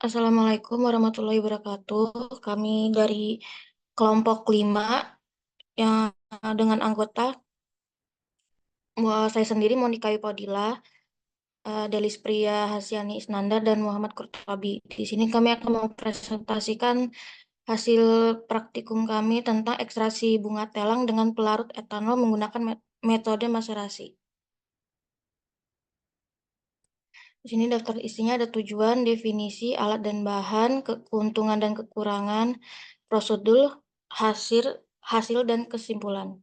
Assalamualaikum warahmatullahi wabarakatuh. Kami dari kelompok 5 yang dengan anggota saya sendiri Monika Yupodila, Delis Priya Hasyani Isnandar, dan Muhammad Kurtabi. Di sini kami akan mempresentasikan hasil praktikum kami tentang ekstraksi bunga telang dengan pelarut etanol menggunakan metode maserasi. Di sini daftar isinya ada tujuan, definisi, alat dan bahan, keuntungan dan kekurangan, prosedur, hasil, hasil dan kesimpulan.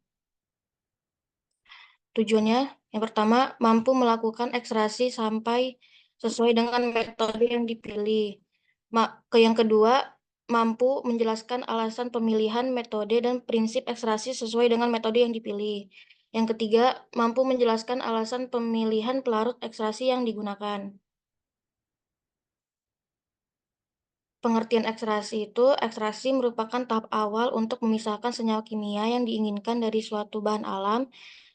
Tujuannya, yang pertama, mampu melakukan ekstraksi sampai sesuai dengan metode yang dipilih. Yang kedua, mampu menjelaskan alasan pemilihan metode dan prinsip ekstraksi sesuai dengan metode yang dipilih. Yang ketiga, mampu menjelaskan alasan pemilihan pelarut ekstraksi yang digunakan. Pengertian ekstraksi itu, ekstraksi merupakan tahap awal untuk memisahkan senyawa kimia yang diinginkan dari suatu bahan alam.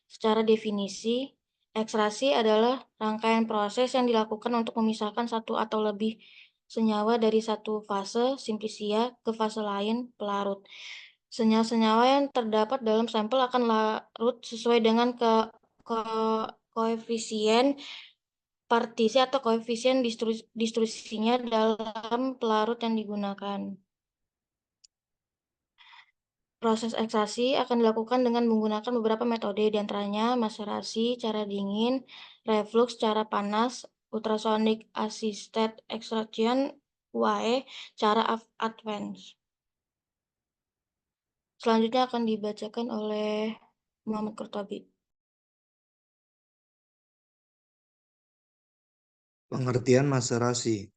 Secara definisi, ekstraksi adalah rangkaian proses yang dilakukan untuk memisahkan satu atau lebih senyawa dari satu fase simplisia ke fase lain, pelarut. Senyawa-senyawa yang terdapat dalam sampel akan larut sesuai dengan koefisien partisi atau koefisien distruksinya dalam pelarut yang digunakan. Proses ekstraksi akan dilakukan dengan menggunakan beberapa metode, diantaranya maserasi, cara dingin, reflux, cara panas, ultrasonic assisted extraction, UAE, cara advance. Selanjutnya akan dibacakan oleh Muhammad Kurtabi. Pengertian maserasi.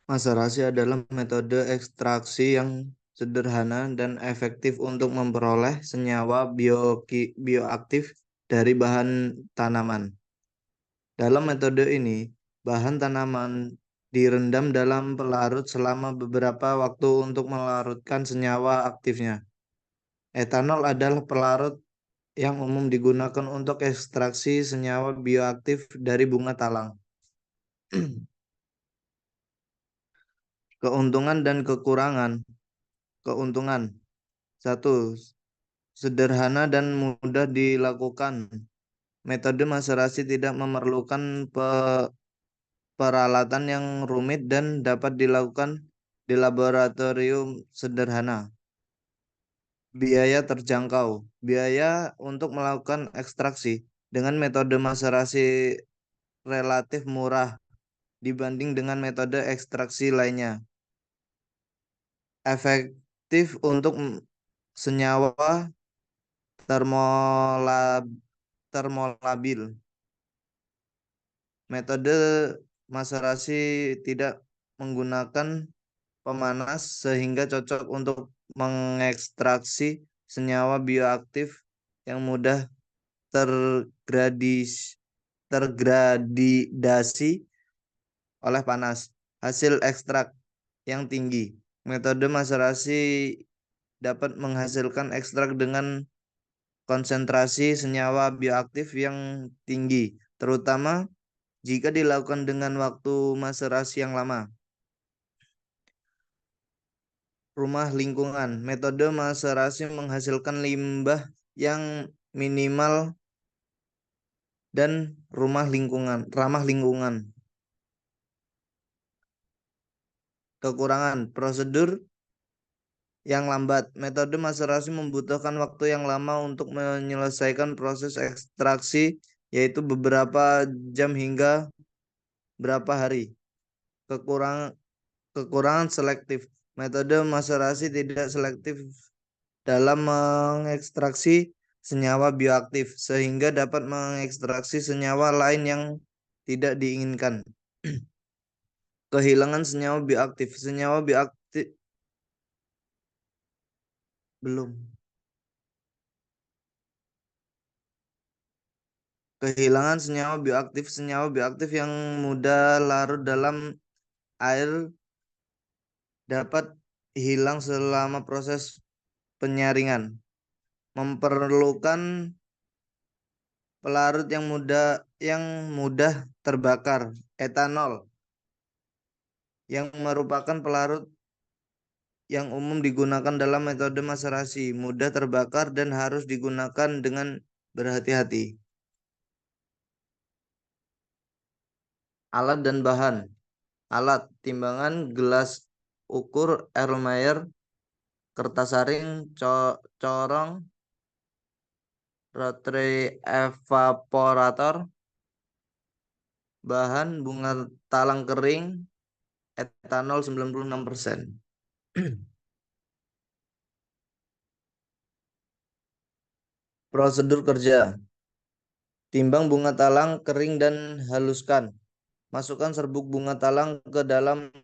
Maserasi adalah metode ekstraksi yang sederhana dan efektif untuk memperoleh senyawa bioaktif dari bahan tanaman. Dalam metode ini, bahan tanaman direndam dalam pelarut selama beberapa waktu untuk melarutkan senyawa aktifnya. Etanol adalah pelarut yang umum digunakan untuk ekstraksi senyawa bioaktif dari bunga talang. Keuntungan dan kekurangan. Keuntungan. 1. Sederhana dan mudah dilakukan. Metode maserasi tidak memerlukan peralatan yang rumit dan dapat dilakukan di laboratorium sederhana. Biaya terjangkau. Biaya untuk melakukan ekstraksi dengan metode maserasi relatif murah dibanding dengan metode ekstraksi lainnya. Efektif untuk senyawa termolabil. Metode maserasi tidak menggunakan pemanas sehingga cocok untuk mengekstraksi senyawa bioaktif yang mudah tergradasi oleh panas. Hasil ekstrak yang tinggi. Metode maserasi dapat menghasilkan ekstrak dengan konsentrasi senyawa bioaktif yang tinggi, terutama jika dilakukan dengan waktu maserasi yang lama. Rumah lingkungan. Metode maserasi menghasilkan limbah yang minimal dan ramah lingkungan. Kekurangan. Prosedur yang lambat. Metode maserasi membutuhkan waktu yang lama untuk menyelesaikan proses ekstraksi, yaitu beberapa jam hingga berapa hari. Kekurangan selektif. Metode maserasi tidak selektif dalam mengekstraksi senyawa bioaktif, sehingga dapat mengekstraksi senyawa lain yang tidak diinginkan. Kehilangan senyawa bioaktif. Senyawa bioaktif belum. Kehilangan senyawa bioaktif yang mudah larut dalam air dapat hilang selama proses penyaringan. Memerlukan pelarut yang mudah terbakar. Etanol. yang merupakan pelarut yang umum digunakan dalam metode maserasi, mudah terbakar dan harus digunakan dengan berhati-hati. Alat dan bahan. Alat: timbangan, gelas ukur, Erlenmeyer, kertas saring, corong, rotary evaporator. Bahan: bunga talang kering, etanol 96%. Prosedur kerja. Timbang bunga talang kering dan haluskan. Masukkan serbuk bunga talang ke dalam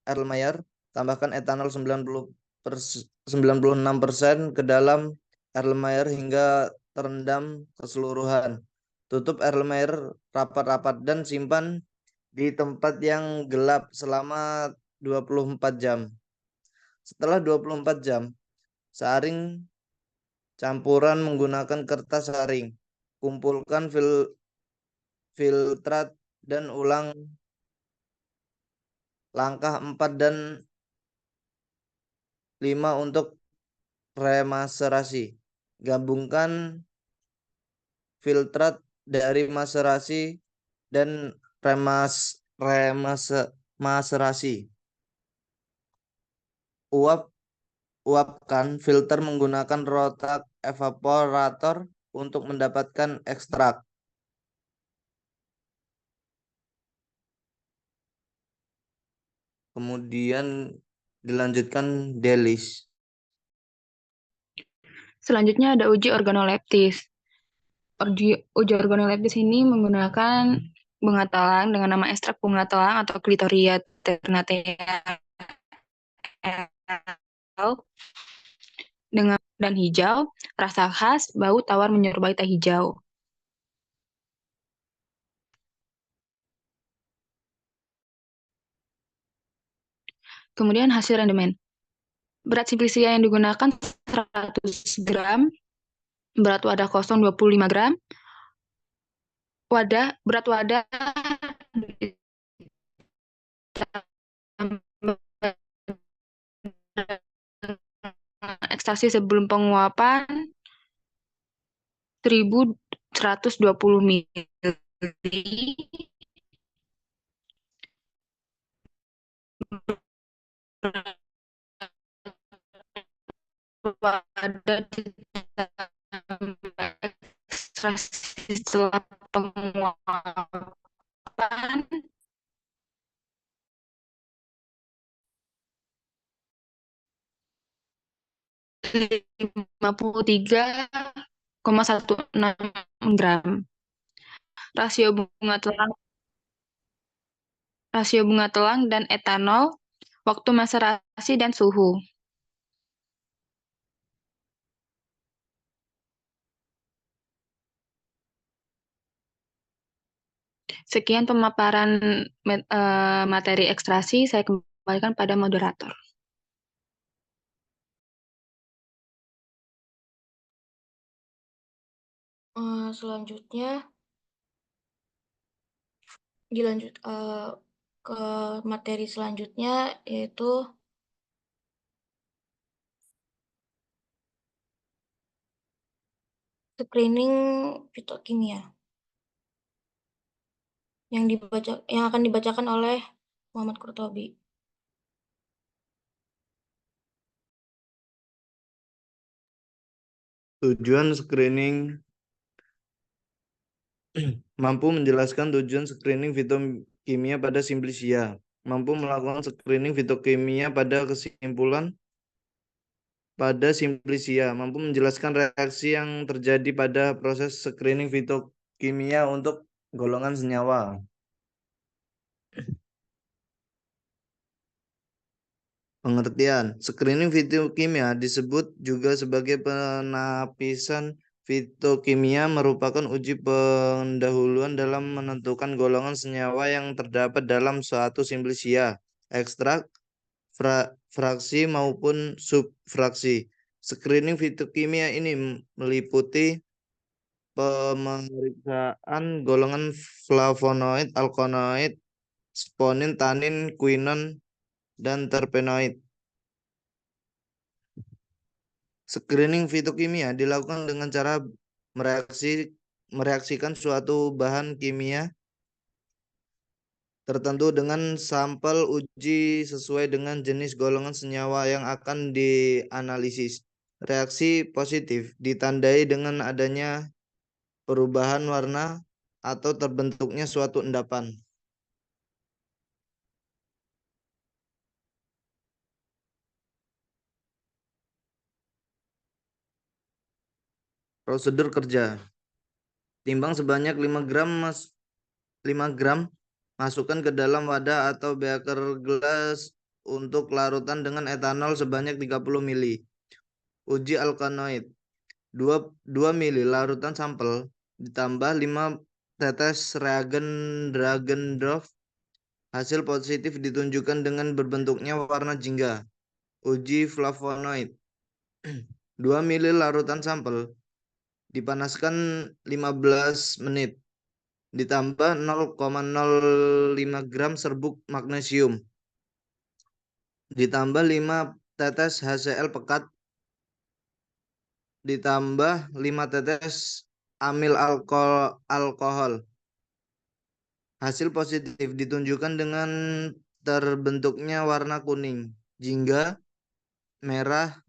Erlenmeyer, tambahkan etanol 96% ke dalam Erlenmeyer hingga terendam keseluruhan. Tutup Erlenmeyer rapat-rapat dan simpan di tempat yang gelap selama 24 jam. Setelah 24 jam, saring campuran menggunakan kertas saring. Kumpulkan filtrat dan ulang langkah 4 dan 5 untuk remaserasi. Gabungkan filtrat dari maserasi dan maserasi. Uapkan filter menggunakan rotak evaporator untuk mendapatkan ekstrak. Kemudian dilanjutkan delis. Selanjutnya ada uji organoleptis. Uji organoleptis ini menggunakan bunga telang dengan nama ekstrak bunga telang atau Clitoria ternatea dengan dan hijau, rasa khas, bau tawar menyerupai teh hijau. Kemudian hasil rendemen. Berat simplisia yang digunakan 100 gram, berat wadah kosong 25 gram, berat wadah ekstraksi sebelum penguapan 1120 ml. Wadah ekstraksi setelah penguapan 53,16 gram. Rasio bunga telang dan etanol, waktu maserasi dan suhu. Sekian pemaparan materi ekstraksi, saya kembalikan pada moderator. Selanjutnya dilanjut ke materi selanjutnya, yaitu screening fitokimia yang akan dibacakan oleh Muhammad Kurtobi. Tujuan screening mampu menjelaskan tujuan screening fitokimia pada simplisia. Mampu melakukan screening fitokimia pada kesimpulan pada simplisia. Mampu menjelaskan reaksi yang terjadi pada proses screening fitokimia untuk golongan senyawa. Pengertian. Screening fitokimia disebut juga sebagai penapisan fitokimia, merupakan uji pendahuluan dalam menentukan golongan senyawa yang terdapat dalam suatu simplisia, ekstrak, fraksi maupun subfraksi. Screening fitokimia ini meliputi pemeriksaan golongan flavonoid, alkaloid, sponin, tanin, quinon, dan terpenoid. Screening fitokimia dilakukan dengan cara mereaksikan suatu bahan kimia tertentu dengan sampel uji sesuai dengan jenis golongan senyawa yang akan dianalisis. Reaksi positif ditandai dengan adanya perubahan warna atau terbentuknya suatu endapan. Prosedur kerja. Timbang sebanyak 5 gram 5 gram, masukkan ke dalam wadah atau beaker gelas untuk larutan dengan etanol sebanyak 30 mili. Uji alkanoid. 2 mili larutan sampel ditambah 5 tetes reagen Dragendorf. Hasil positif ditunjukkan dengan berbentuknya warna jingga. Uji flavonoid. 2 mili larutan sampel dipanaskan 15 menit. Ditambah 0,05 gram serbuk magnesium. Ditambah 5 tetes HCl pekat. Ditambah 5 tetes amil alkohol. Hasil positif ditunjukkan dengan terbentuknya warna kuning, jingga, merah.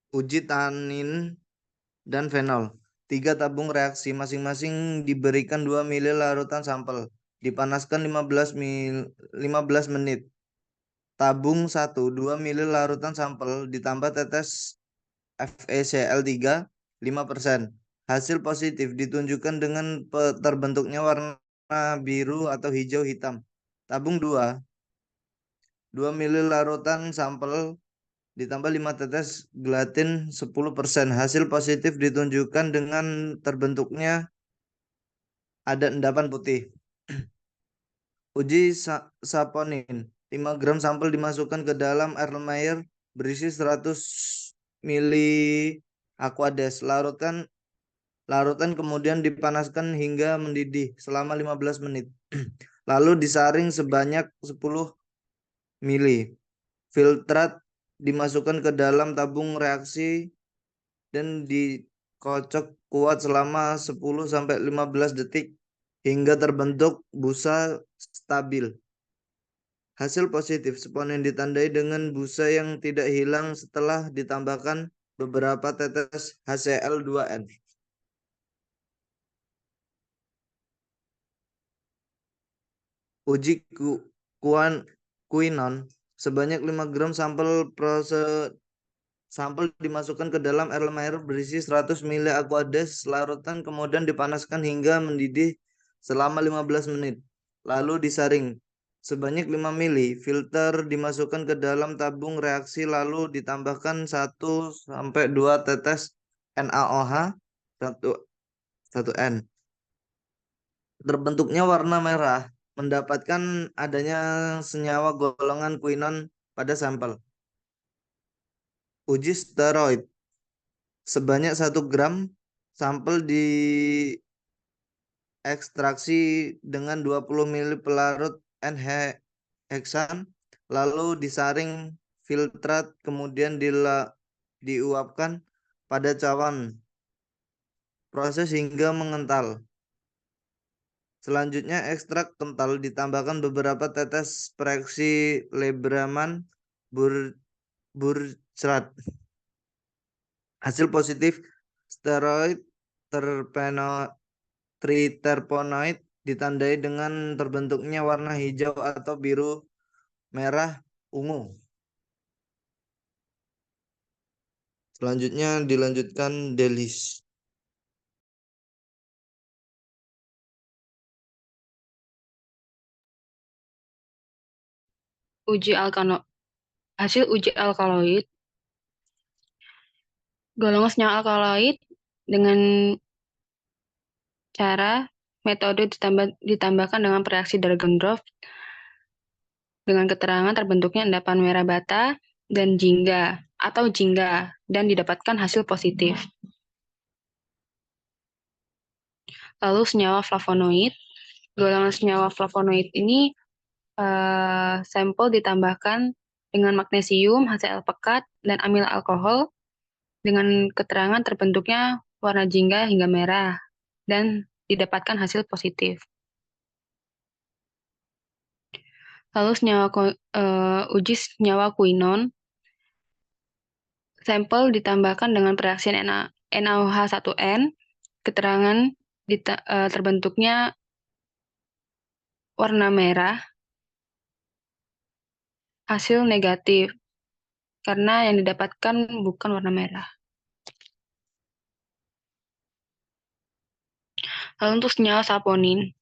Uji tanin dan fenol. 3 tabung reaksi masing-masing diberikan 2 mili larutan sampel. Dipanaskan 15 menit. Tabung 1, 2 mili larutan sampel ditambah tetes FeCl3 5%. Hasil positif ditunjukkan dengan terbentuknya warna biru atau hijau hitam. Tabung 2, 2 mili larutan sampel ditambah 5 tetes gelatin 10%. Hasil positif ditunjukkan dengan terbentuknya ada endapan putih. Uji saponin. 5 gram sampel dimasukkan ke dalam Erlenmeyer berisi 100 mili aquades. Larutan kemudian dipanaskan hingga mendidih selama 15 menit. Lalu disaring sebanyak 10 mili. Filtrat dimasukkan ke dalam tabung reaksi dan dikocok kuat selama 10-15 detik hingga terbentuk busa stabil. Hasil positif sponin ditandai dengan busa yang tidak hilang setelah ditambahkan beberapa tetes HCl2n. Uji quinon. Sebanyak 5 gram sampel dimasukkan ke dalam Erlenmeyer berisi 100 mili aquades. Larutan kemudian dipanaskan hingga mendidih selama 15 menit. Lalu disaring. Sebanyak 5 mili. Filter dimasukkan ke dalam tabung reaksi lalu ditambahkan 1-2 tetes NaOH 1N. Terbentuknya warna merah mendapatkan adanya senyawa golongan quinon pada sampel. Uji steroid. Sebanyak 1 gram sampel diekstraksi dengan 20 mili pelarut N-heksan lalu disaring filtrat kemudian diuapkan pada cawan. Proses hingga mengental. Selanjutnya ekstrak kental ditambahkan beberapa tetes preksi Lebraman Burchard. Hasil positif steroid triterpenoid ditandai dengan terbentuknya warna hijau atau biru merah ungu. Selanjutnya dilanjutkan Delis. Hasil uji alkaloid. Golongan senyawa alkaloid dengan cara metode ditambahkan dengan reaksi Dragendorf dengan keterangan terbentuknya endapan merah bata dan jingga dan didapatkan hasil positif. Lalu senyawa flavonoid golongan senyawa flavonoid ini sampel ditambahkan dengan magnesium, HCl pekat, dan amil alkohol dengan keterangan terbentuknya warna jingga hingga merah dan didapatkan hasil positif. Lalu uji senyawa quinon, sampel ditambahkan dengan pereaksian NaOH1N, keterangan terbentuknya warna merah, hasil negatif, karena yang didapatkan bukan warna merah. Lalu untuk senyawa saponin.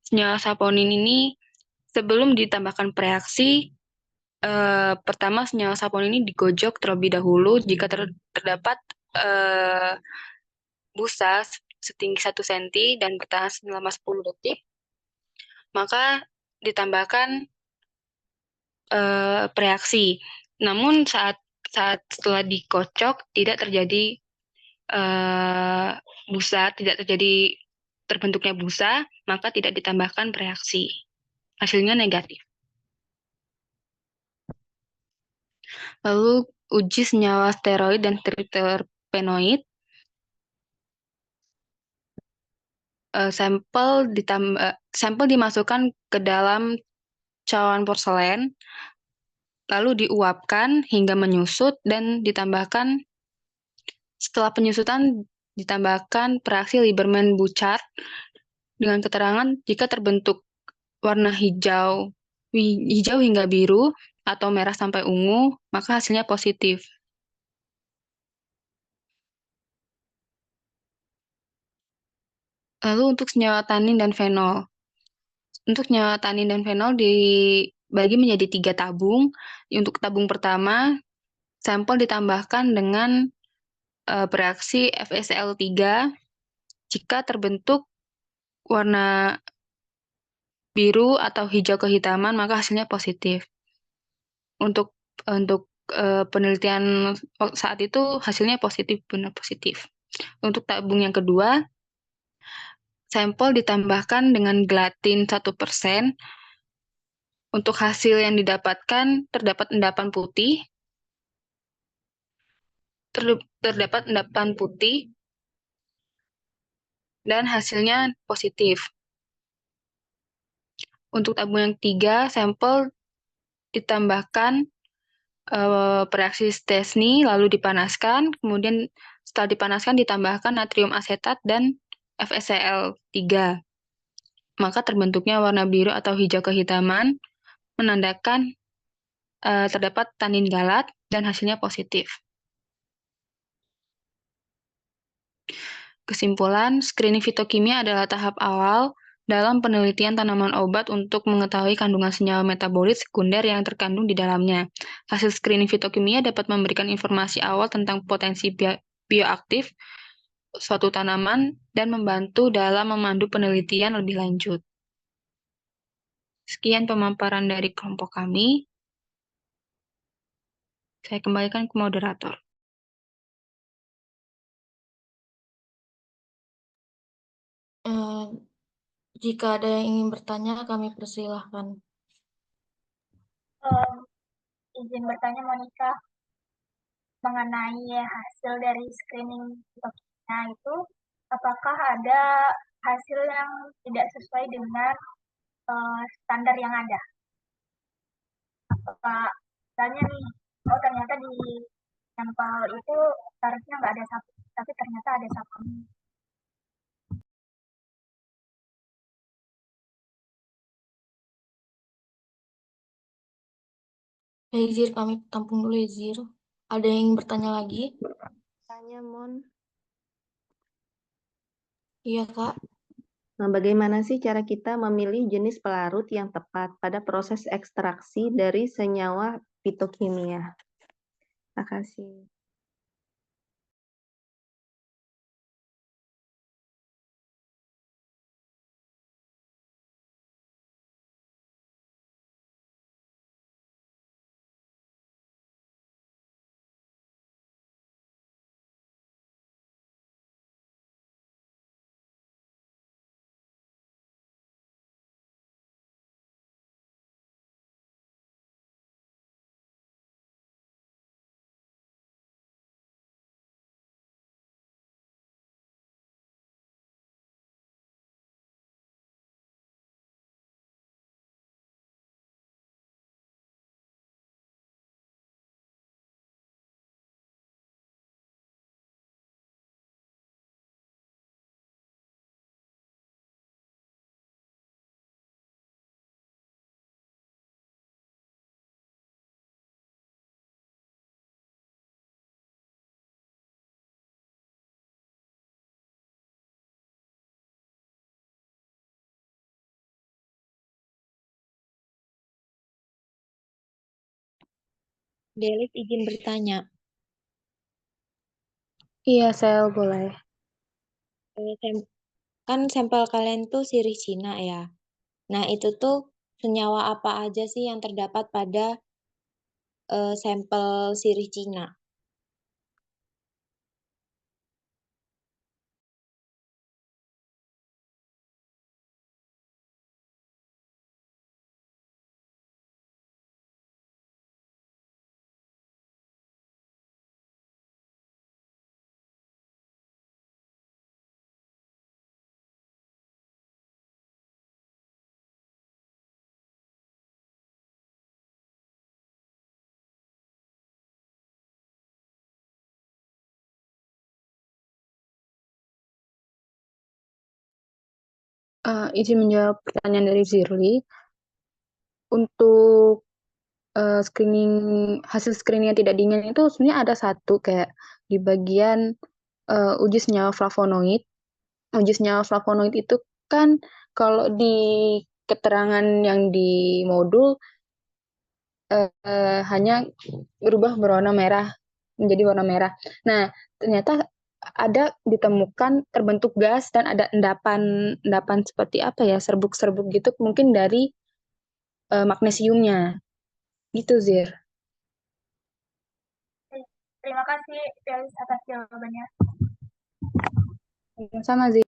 Senyawa saponin ini sebelum ditambahkan preaksi, pertama senyawa saponin ini digojok terlebih dahulu jika terdapat busa setinggi 1 cm dan bertahan selama 10 detik, maka ditambahkan preaksi. Namun saat setelah dikocok tidak terjadi busa, tidak terjadi terbentuknya busa, maka tidak ditambahkan preaksi. Hasilnya negatif. Lalu uji senyawa steroid dan triterpenoid. Sampel dimasukkan ke dalam cawan porselen, lalu diuapkan hingga menyusut dan ditambahkan, setelah penyusutan ditambahkan preaksi Lieberman-Bouchard dengan keterangan jika terbentuk warna hijau hingga biru atau merah sampai ungu, maka hasilnya positif. Lalu untuk senyawa tanin dan fenol. Untuk senyawa tanin dan fenol dibagi menjadi 3 tabung. Untuk tabung pertama, sampel ditambahkan dengan bereaksi FeCl3 jika terbentuk warna biru atau hijau kehitaman, maka hasilnya positif. Untuk penelitian saat itu hasilnya positif, benar positif. Untuk tabung yang kedua, sampel ditambahkan dengan gelatin 1%. Untuk hasil yang didapatkan, terdapat endapan putih, dan hasilnya positif. Untuk tabung yang ketiga, sampel ditambahkan bereaksi Stensny, lalu dipanaskan, kemudian setelah dipanaskan ditambahkan natrium asetat dan FeCl3. Maka terbentuknya warna biru atau hijau kehitaman, menandakan terdapat tanin galat dan hasilnya positif. Kesimpulan, screening fitokimia adalah tahap awal dalam penelitian tanaman obat untuk mengetahui kandungan senyawa metabolit sekunder yang terkandung di dalamnya. Hasil screening fitokimia dapat memberikan informasi awal tentang potensi bioaktif suatu tanaman dan membantu dalam memandu penelitian lebih lanjut. Sekian pemaparan dari kelompok kami. Saya kembalikan ke moderator. Jika ada yang ingin bertanya, kami persilahkan. Izin bertanya, Monica, mengenai hasil dari screening fitokimia itu, apakah ada hasil yang tidak sesuai dengan standar yang ada? Apakah misalnya nih, ternyata di sampel itu seharusnya nggak ada sapu, tapi ternyata ada sapu. Baik, Zir, kami tampung dulu ya, Zir. Ada yang ingin bertanya lagi? Tanya, Mon. Iya, Kak. Nah, bagaimana sih cara kita memilih jenis pelarut yang tepat pada proses ekstraksi dari senyawa fitokimia? Terima kasih. Delis izin bertanya. Iya, Sel, boleh. Kan sampel kalian tuh sirih Cina ya. Nah, itu tuh senyawa apa aja sih yang terdapat pada sampel sirih Cina? Izin menjawab pertanyaan dari Zirli. Untuk screening hasil screening yang tidak dingin itu sebenarnya ada satu kayak di bagian uji senyawa flavonoid. Uji senyawa flavonoid itu kan kalau di keterangan yang di modul hanya berubah berwarna merah menjadi warna merah. Nah, ternyata ada ditemukan terbentuk gas dan ada endapan seperti apa ya, serbuk-serbuk gitu mungkin dari magnesiumnya. Gitu, Zir. Terima kasih Delis atas jawabannya. Sama, Zir.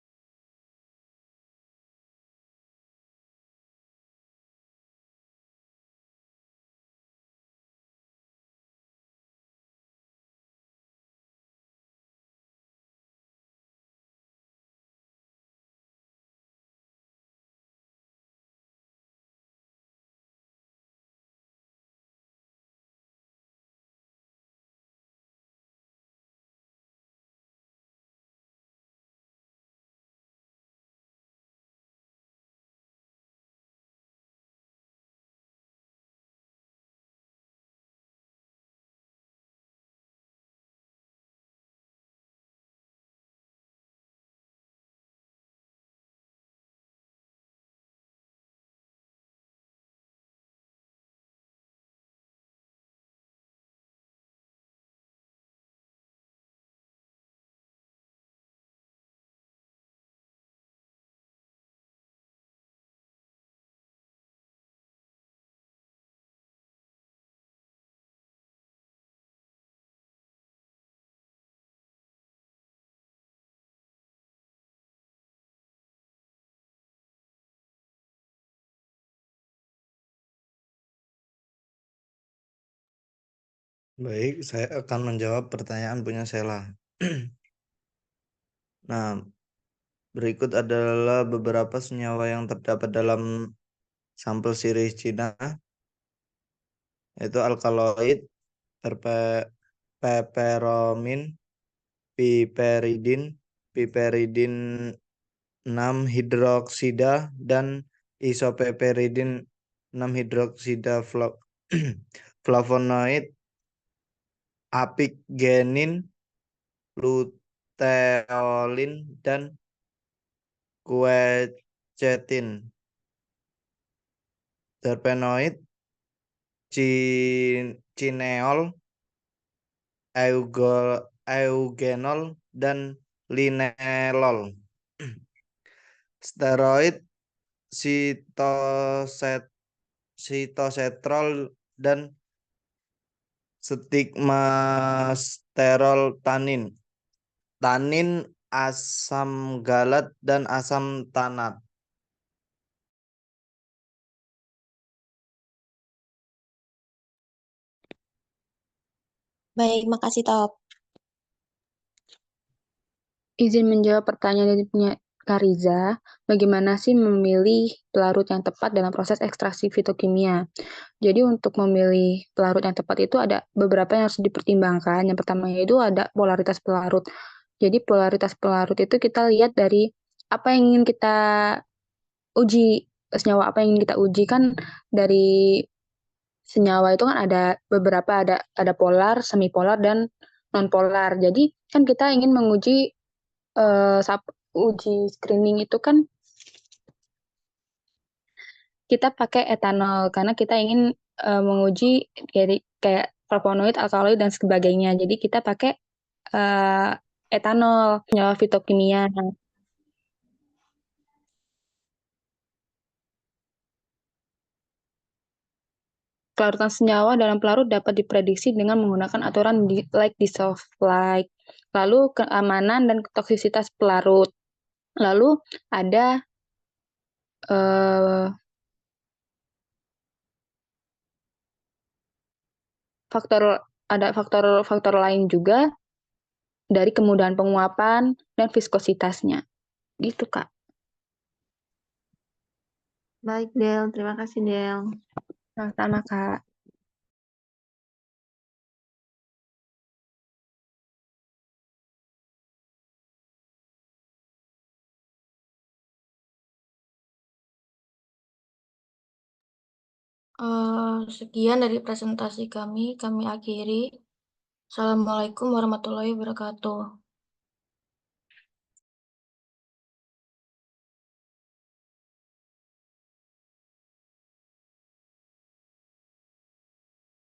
Baik, saya akan menjawab pertanyaan punya Sela. Nah, berikut adalah beberapa senyawa yang terdapat dalam sampel sirih Cina, yaitu alkaloid, peperomin, piperidin, piperidin 6 hidroksida, dan isopeperidin 6 hidroksida flavonoid, apikgenin, luteolin, dan quercetin. Terpenoid, cineol, eugenol, dan linelol. Steroid, sitosetrol, dan stigmasterol tanin. Tanin, asam galat, dan asam tanat. Baik, makasih Top. Izin menjawab pertanyaan dari punya Kariza, bagaimana sih memilih pelarut yang tepat dalam proses ekstraksi fitokimia? Jadi untuk memilih pelarut yang tepat itu ada beberapa yang harus dipertimbangkan. Yang pertama itu ada polaritas pelarut. Jadi polaritas pelarut itu kita lihat dari apa yang ingin kita uji, senyawa apa yang ingin kita uji kan dari senyawa itu kan ada beberapa ada polar, semipolar dan nonpolar. Jadi kan kita ingin menguji uji screening itu kan kita pakai etanol karena kita ingin menguji kayak flavonoid, alkaloid, dan sebagainya. Jadi kita pakai etanol, senyawa fitokimia. Kelarutan senyawa dalam pelarut dapat diprediksi dengan menggunakan aturan like dissolve like. Lalu keamanan dan toksisitas pelarut. Lalu ada faktor lain juga dari kemudahan penguapan dan viskositasnya. Gitu, Kak. Baik, Del. Terima kasih, Del. Sama-sama, Kak. Sekian dari presentasi kami akhiri. Assalamualaikum warahmatullahi wabarakatuh.